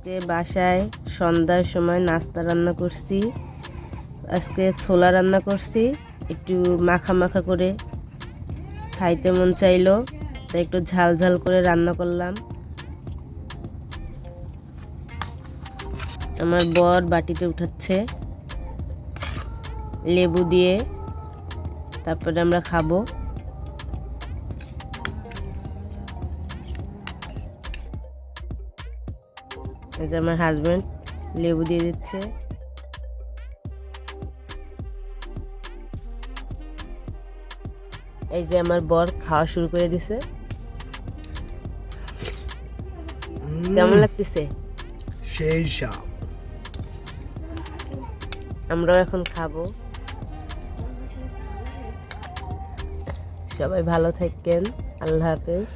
আজকে বাসায় সন্ধ্যার সময় নাস্তা রান্না করছি। আজকে ছোলা রান্না করছি, একটু মাখা মাখা করে খাইতে মন চাইলো, তাই একটু ঝাল ঝাল করে রান্না করলাম। আমার বর বাটিতে উঠাচ্ছে লেবু দিয়ে, তারপরে আমরা খাবো। এই যে আমার হাজবেন্ড লেবু দিয়ে দিচ্ছে। এই যে আমার বর খাওয়া শুরু করে দিছে। কেমন লাগতেছে? সেই সব আমরাও এখন খাবো। সবাই ভালো থাকেন, আল্লাহ হাফেজ।